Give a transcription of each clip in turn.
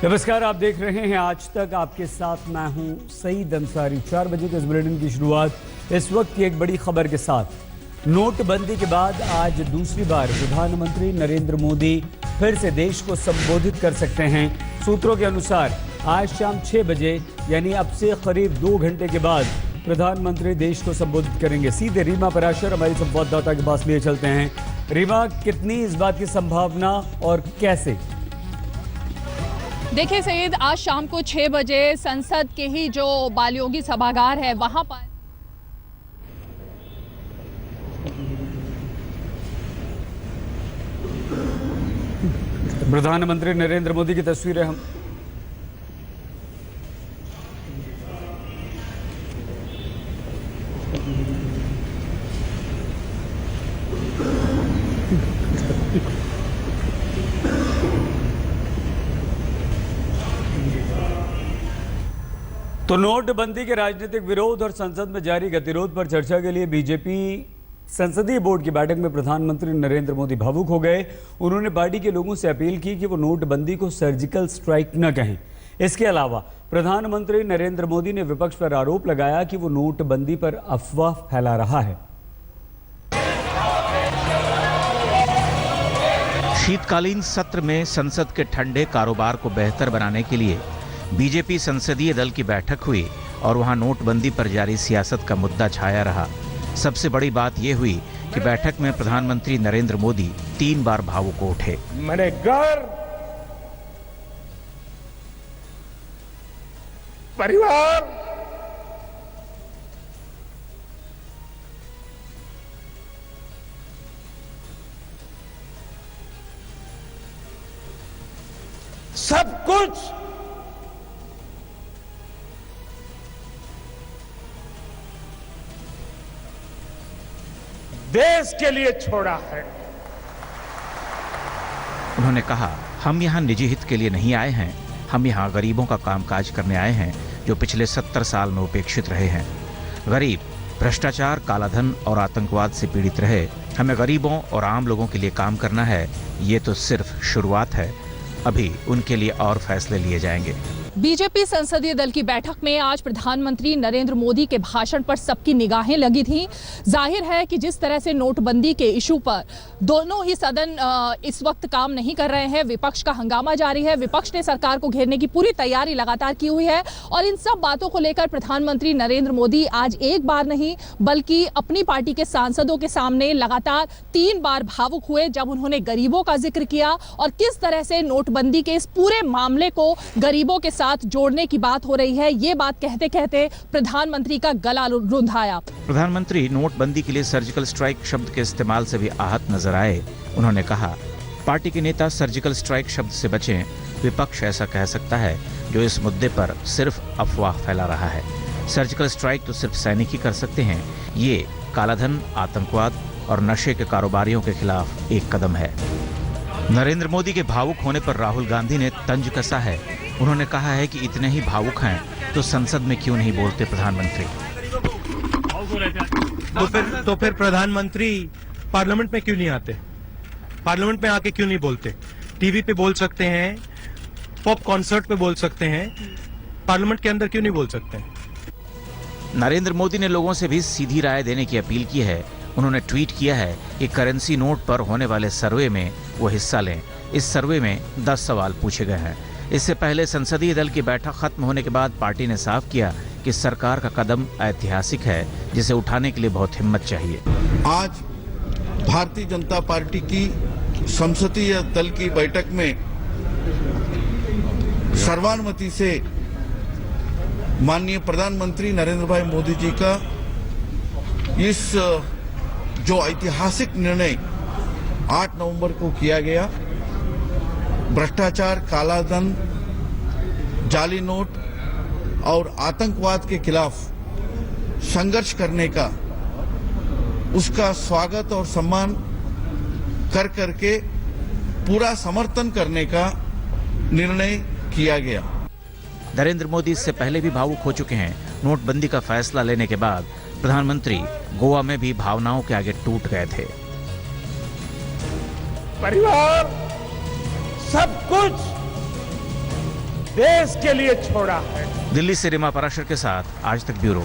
नमस्कार, आप देख रहे हैं आज तक। आपके साथ मैं हूं सईद अंसारी। 4 बजे के इस बुलेटिन की शुरुआत इस वक्त की एक बड़ी खबर के साथ। नोटबंदी के बाद आज दूसरी बार प्रधानमंत्री नरेंद्र मोदी फिर से देश को संबोधित कर सकते हैं। सूत्रों के अनुसार आज शाम 6 बजे यानी अब से करीब 2 घंटे के बाद प्रधानमंत्री देश को संबोधित करेंगे। सीधे रीमा पराशर हमारी संवाददाता के पास लिए चलते हैं। रीमा, कितनी इस बात की संभावना और कैसे? देखिए सईद, आज शाम को 6 बजे संसद के ही जो बालयोगी सभागार है वहां पर प्रधानमंत्री नरेंद्र मोदी की तस्वीरें हम तो नोटबंदी के राजनीतिक विरोध और संसद में जारी गतिरोध पर चर्चा के लिए बीजेपी संसदीय बोर्ड की बैठक में प्रधानमंत्री नरेंद्र मोदी भावुक हो गए। उन्होंने पार्टी के लोगों से अपील की कि वो नोटबंदी को सर्जिकल स्ट्राइक न कहें। इसके अलावा प्रधानमंत्री नरेंद्र मोदी ने विपक्ष पर आरोप लगाया कि वो नोटबंदी पर अफवाह फैला रहा है। शीतकालीन सत्र में संसद के ठंडे कारोबार को बेहतर बनाने के लिए बीजेपी संसदीय दल की बैठक हुई और वहां नोटबंदी पर जारी सियासत का मुद्दा छाया रहा। सबसे बड़ी बात यह हुई कि बैठक में प्रधानमंत्री नरेंद्र मोदी 3 बार भावुक हो उठे। मैंने घर, परिवार, सब कुछ देश के लिए छोड़ा है। उन्होंने कहा, हम यहाँ निजी हित के लिए नहीं आए हैं, हम यहाँ गरीबों का कामकाज करने आए हैं जो पिछले 70 साल में उपेक्षित रहे हैं। गरीब भ्रष्टाचार, कालाधन और आतंकवाद से पीड़ित रहे। हमें गरीबों और आम लोगों के लिए काम करना है। ये तो सिर्फ शुरुआत है, अभी उनके लिए और फैसले लिए जाएंगे। बीजेपी संसदीय दल की बैठक में आज प्रधानमंत्री नरेंद्र मोदी के भाषण पर सबकी निगाहें लगी थीं। जाहिर है कि जिस तरह से नोटबंदी के इशू पर दोनों ही सदन इस वक्त काम नहीं कर रहे हैं, विपक्ष का हंगामा जारी है। विपक्ष ने सरकार को घेरने की पूरी तैयारी लगातार की हुई है और इन सब बातों को लेकर प्रधानमंत्री नरेंद्र मोदी आज एक बार नहीं बल्कि अपनी पार्टी के सांसदों के सामने लगातार 3 बार भावुक हुए, जब उन्होंने गरीबों का जिक्र किया और किस तरह से नोटबंदी के इस पूरे मामले को गरीबों के साथ जोड़ने की बात हो रही है। ये बात कहते कहते प्रधानमंत्री का गला रुंधाया। प्रधानमंत्री नोटबंदी के लिए सर्जिकल स्ट्राइक शब्द के इस्तेमाल से भी आहत नजर आए। उन्होंने कहा, पार्टी के नेता सर्जिकल स्ट्राइक शब्द से बचें। विपक्ष ऐसा कह सकता है जो इस मुद्दे पर सिर्फ अफवाह फैला रहा है। सर्जिकल स्ट्राइक तो सिर्फ सैनिक ही कर सकते हैं। ये कालाधन, आतंकवाद और नशे के कारोबारियों के खिलाफ एक कदम है। नरेंद्र मोदी के भावुक होने पर राहुल गांधी ने तंज कसा है। उन्होंने कहा है कि इतने ही भावुक हैं तो संसद में क्यों नहीं बोलते प्रधानमंत्री। तो फिर प्रधानमंत्री पार्लियामेंट में क्यों नहीं आते? पार्लियामेंट में आके क्यों नहीं बोलते? टीवी पे बोल सकते हैं, पॉप कॉन्सर्ट पे बोल सकते हैं, पार्लियामेंट के अंदर क्यों नहीं बोल सकते हैं? नरेंद्र मोदी ने लोगों से भी सीधी राय देने की अपील की है। उन्होंने ट्वीट किया है कि करेंसी नोट पर होने वाले सर्वे में वो हिस्सा लें। इस सर्वे में 10 सवाल पूछे गए हैं। इससे पहले संसदीय दल की बैठक खत्म होने के बाद पार्टी ने साफ किया कि सरकार का कदम ऐतिहासिक है, जिसे उठाने के लिए बहुत हिम्मत चाहिए। आज भारतीय जनता पार्टी की संसदीय दल की बैठक में सर्वानुमति से माननीय प्रधानमंत्री नरेंद्र भाई मोदी जी का इस जो ऐतिहासिक निर्णय 8 नवंबर को किया गया, भ्रष्टाचार, कालाधन, जाली नोट और आतंकवाद के खिलाफ संघर्ष करने का, उसका स्वागत और सम्मान कर करके पूरा समर्थन करने का निर्णय किया गया। नरेंद्र मोदी इससे पहले भी भावुक हो चुके हैं। नोटबंदी का फैसला लेने के बाद प्रधानमंत्री गोवा में भी भावनाओं के आगे टूट गए थे। परिवार, सब कुछ देश के लिए छोड़ा है। दिल्ली से रिमा पराशर के साथ आज तक ब्यूरो।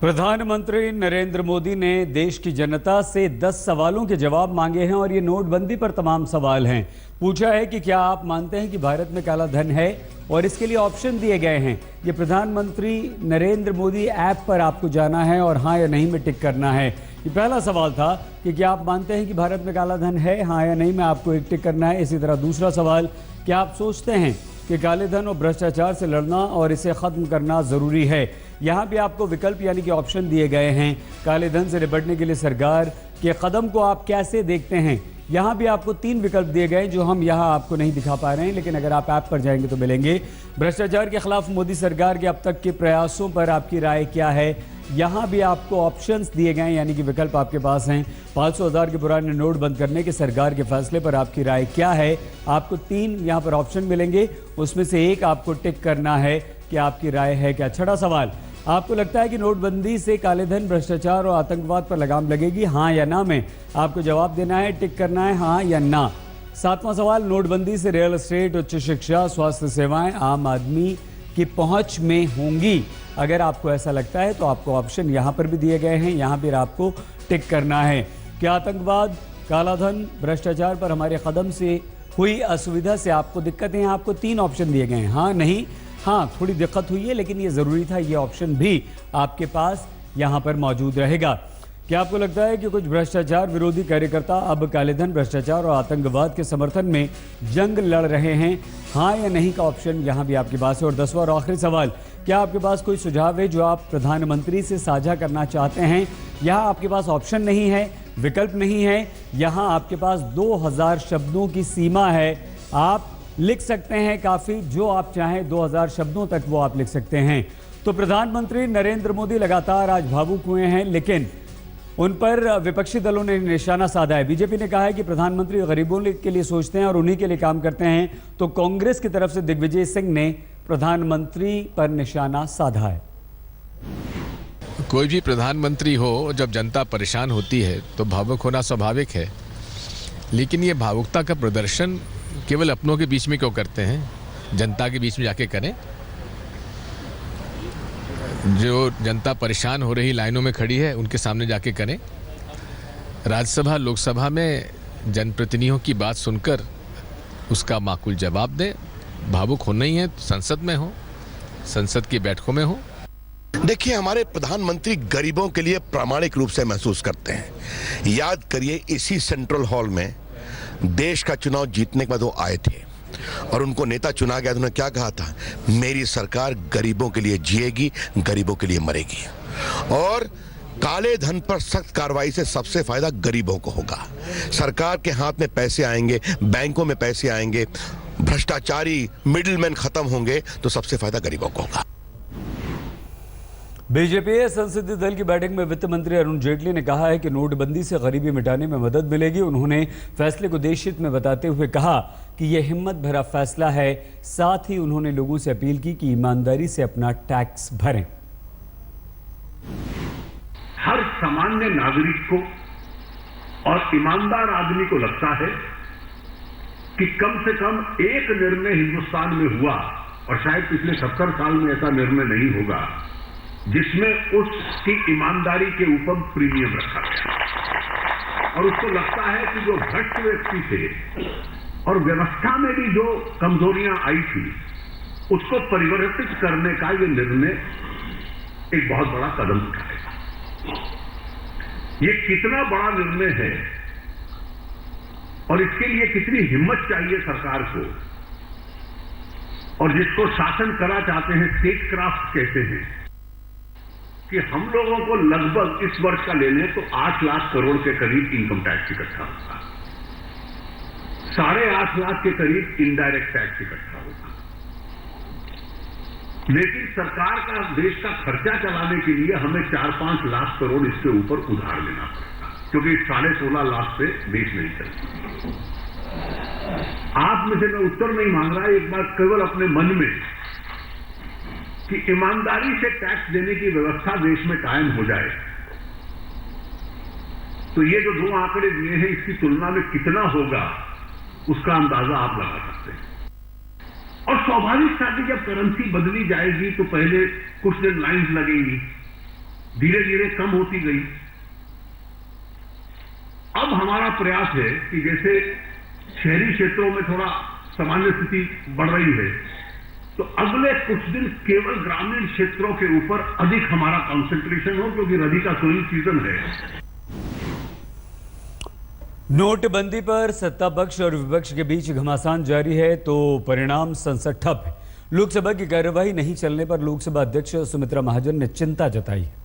प्रधानमंत्री नरेंद्र मोदी ने देश की जनता से 10 सवालों के जवाब मांगे हैं और ये नोटबंदी पर तमाम सवाल हैं। पूछा है कि क्या आप मानते हैं कि भारत में काला धन है, और इसके लिए ऑप्शन दिए गए हैं। ये प्रधानमंत्री नरेंद्र मोदी ऐप पर आपको जाना है और हाँ या नहीं में टिक करना है। ये पहला सवाल था कि क्या आप मानते हैं कि भारत में काला धन है, हाँ या नहीं में आपको एक टिक करना है। इसी तरह दूसरा सवाल, क्या आप सोचते हैं कि काले धन और भ्रष्टाचार से लड़ना और इसे खत्म करना जरूरी है। यहाँ भी आपको विकल्प यानी कि ऑप्शन दिए गए हैं। काले धन से निपटने के लिए सरकार के कदम को आप कैसे देखते हैं। यहाँ भी आपको 3 विकल्प दिए गए जो हम यहाँ आपको नहीं दिखा पा रहे हैं, लेकिन अगर आप ऐप पर जाएंगे तो मिलेंगे। भ्रष्टाचार के खिलाफ मोदी सरकार के अब तक के प्रयासों पर आपकी राय क्या है। यहाँ भी आपको ऑप्शंस दिए गए यानी कि विकल्प आपके पास हैं। 500,000 के पुराने नोट बंद करने के सरकार के फैसले पर आपकी राय क्या है। आपको 3 यहाँ पर ऑप्शन मिलेंगे, उसमें से एक आपको टिक करना है कि आपकी राय है क्या। छठा सवाल, आपको लगता है कि नोटबंदी से काले धन, भ्रष्टाचार और आतंकवाद पर लगाम लगेगी, हाँ या ना में आपको जवाब देना है, टिक करना है हाँ या ना। 7वां सवाल, नोटबंदी से रियल एस्टेट, उच्च शिक्षा, स्वास्थ्य सेवाएं आम आदमी की पहुंच में होंगी। अगर आपको ऐसा लगता है तो आपको ऑप्शन यहाँ पर भी दिए गए हैं, यहाँ पर आपको टिक करना है। क्या आतंकवाद, काला धन, भ्रष्टाचार पर हमारे कदम से हुई असुविधा से आपको दिक्कतें हैं। आपको 3 ऑप्शन दिए गए हैं, हाँ नहीं, हाँ थोड़ी दिक्कत हुई है लेकिन ये ज़रूरी था। ये ऑप्शन भी आपके पास यहाँ पर मौजूद रहेगा। क्या आपको लगता है कि कुछ भ्रष्टाचार विरोधी कार्यकर्ता अब काले धन, भ्रष्टाचार और आतंकवाद के समर्थन में जंग लड़ रहे हैं, हाँ या नहीं का ऑप्शन यहाँ भी आपके पास है। और 10वां और आखिरी सवाल, क्या आपके पास कोई सुझाव है जो आप प्रधानमंत्री से साझा करना चाहते हैं। यहाँ आपके पास ऑप्शन नहीं है, विकल्प नहीं है, यहाँ आपके पास 2000 शब्दों की सीमा है। आप लिख सकते हैं काफ़ी, जो आप चाहें 2000 शब्दों तक वो आप लिख सकते हैं। तो प्रधानमंत्री नरेंद्र मोदी लगातार आज भावुक हुए हैं, लेकिन उन पर विपक्षी दलों ने निशाना साधा है। बीजेपी ने कहा है कि प्रधानमंत्री गरीबों के लिए सोचते हैं और उन्हीं के लिए काम करते हैं, तो कांग्रेस की तरफ से दिग्विजय सिंह ने प्रधानमंत्री पर निशाना साधा है। कोई भी प्रधानमंत्री हो, जब जनता परेशान होती है तो भावुक होना स्वाभाविक है, लेकिन ये भावुकता का प्रदर्शन केवल अपनों के बीच में क्यों करते हैं, जनता के बीच में जाके करें। जो जनता परेशान हो रही लाइनों में खड़ी है उनके सामने जाके करें। राज्यसभा, लोकसभा में जनप्रतिनिधियों की बात सुनकर उसका माकूल जवाब दें। भावुक होना ही है तो संसद में हो, संसद की बैठकों में हो। देखिए, हमारे प्रधानमंत्री गरीबों के लिए प्रामाणिक रूप से महसूस करते हैं। याद करिए, इसी सेंट्रल हॉल में देश का चुनाव जीतने के बाद वो आए थे और उनको नेता चुना गया तो उन्होंने क्या कहा था, मेरी सरकार गरीबों के लिए जिएगी, गरीबों के लिए मरेगी। और काले धन पर सख्त कार्रवाई से सबसे फायदा गरीबों को होगा। सरकार के हाथ में पैसे आएंगे, बैंकों में पैसे आएंगे, भ्रष्टाचारी मिडिलमैन खत्म होंगे, तो सबसे फायदा गरीबों को होगा। बीजेपी संसदीय दल की बैठक में वित्त मंत्री अरुण जेटली ने कहा है कि नोटबंदी से गरीबी मिटाने में मदद मिलेगी। उन्होंने फैसले को देशहित में बताते हुए कहा कि यह हिम्मत भरा फैसला है। साथ ही उन्होंने लोगों से अपील की कि ईमानदारी से अपना टैक्स भरें। हर सामान्य नागरिक को और ईमानदार आदमी को लगता है कि कम से कम एक निर्णय हिंदुस्तान में हुआ, और शायद पिछले 70 साल में ऐसा निर्णय नहीं होगा, जिसमें उसकी ईमानदारी के ऊपर प्रीमियम रखा गया। और उसको लगता है कि जो भ्रष्ट व्यक्ति थे और व्यवस्था में भी जो कमजोरियां आई थी, उसको परिवर्तित करने का ये निर्णय एक बहुत बड़ा कदम उठाएगा। ये कितना बड़ा निर्णय है और इसके लिए कितनी हिम्मत चाहिए सरकार को। और जिसको शासन करा चाहते हैं, स्टेट क्राफ्ट कहते हैं, कि हम लोगों को लगभग इस वर्ष का ले लें तो 8 लाख करोड़ के करीब इनकम टैक्स इकट्ठा होगा, 8.5 लाख के करीब इनडायरेक्ट टैक्स इकट्ठा होगा। लेकिन सरकार का, देश का खर्चा चलाने के लिए हमें 4-5 लाख करोड़ इसके ऊपर उधार लेना पड़ेगा, क्योंकि 16.5 लाख से देश नहीं चलता। आप में से मैं उत्तर नहीं मांग रहा, एक बार केवल अपने मन में कि ईमानदारी से टैक्स देने की व्यवस्था देश में कायम हो जाए, तो ये जो 2 आंकड़े दिए हैं इसकी तुलना में कितना होगा, उसका अंदाजा आप लगा सकते हैं। और स्वाभाविक था कि जब करेंसी बदली जाएगी तो पहले कुछ दिन लाइंस लगेंगी, धीरे धीरे कम होती गई। अब हमारा प्रयास है कि जैसे शहरी क्षेत्रों में थोड़ा सामान्य स्थिति बढ़ रही है, तो अगले कुछ दिन केवल ग्रामीण क्षेत्रों के ऊपर अधिक हमारा कंसंट्रेशन हो, क्योंकि रबी का सोइंग सीजन है। नोटबंदी पर सत्ता पक्ष और विपक्ष के बीच घमासान जारी है, तो परिणाम संसद ठप है। लोकसभा की कार्यवाही नहीं चलने पर लोकसभा अध्यक्ष सुमित्रा महाजन ने चिंता जताई है।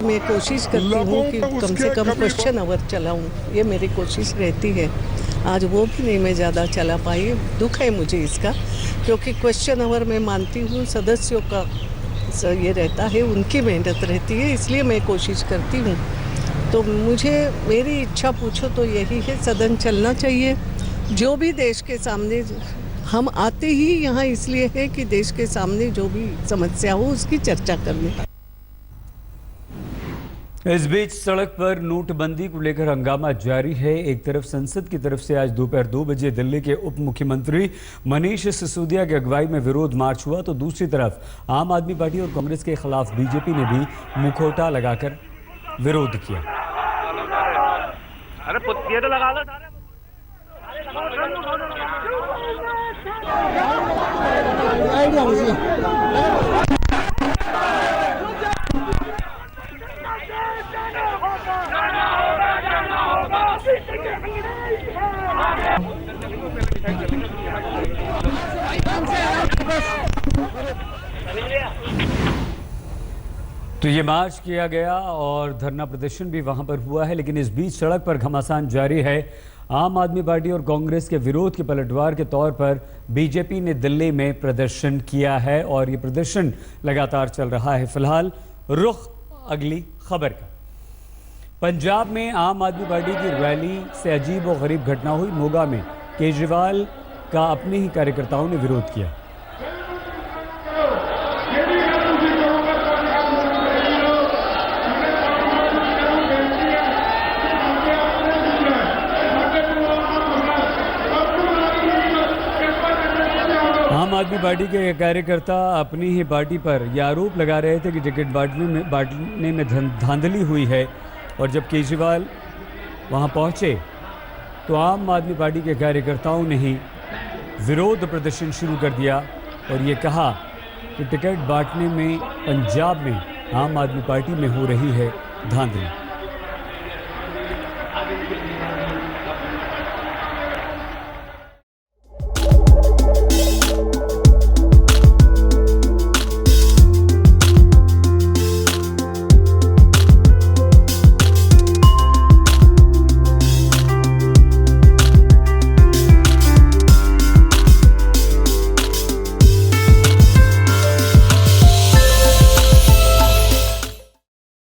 मैं कोशिश करती हूँ कि कम से कम क्वेश्चन आवर चलाऊँ, ये मेरी कोशिश रहती है। आज वो भी नहीं मैं ज़्यादा चला पाई, दुख है मुझे इसका, क्योंकि क्वेश्चन आवर मैं मानती हूँ सदस्यों का ये रहता है, उनकी मेहनत रहती है, इसलिए मैं कोशिश करती हूँ। तो मुझे मेरी इच्छा पूछो तो यही है, सदन चलना चाहिए। जो भी देश के सामने हम आते ही यहाँ इसलिए है कि देश के सामने जो भी समस्या हो उसकी चर्चा करने। इस बीच सड़क पर नोटबंदी को लेकर हंगामा जारी है। एक तरफ संसद की तरफ से आज दोपहर 2 बजे दिल्ली के उप मुख्यमंत्री मनीष सिसोदिया की अगुवाई में विरोध मार्च हुआ, तो दूसरी तरफ आम आदमी पार्टी और कांग्रेस के खिलाफ बीजेपी ने भी मुखौटा लगाकर विरोध किया। अरे ये तो लगा लो। तो ये मार्च किया गया और धरना प्रदर्शन भी वहां पर हुआ है, लेकिन इस बीच सड़क पर घमासान जारी है। आम आदमी पार्टी और कांग्रेस के विरोध के पलटवार के तौर पर बीजेपी ने दिल्ली में प्रदर्शन किया है और ये प्रदर्शन लगातार चल रहा है। फिलहाल रुख अगली खबर का। पंजाब में आम आदमी पार्टी की रैली से अजीब और गरीब घटना हुई। मोगा में केजरीवाल का अपने ही कार्यकर्ताओं ने विरोध किया। आम आदमी पार्टी के कार्यकर्ता अपनी ही पार्टी पर यह आरोप लगा रहे थे कि टिकट बांटने में धांधली हुई है, और जब केजरीवाल वहां पहुंचे तो आम आदमी पार्टी के कार्यकर्ताओं ने ही विरोध प्रदर्शन शुरू कर दिया और ये कहा कि टिकट बांटने में पंजाब में आम आदमी पार्टी में हो रही है धांधली।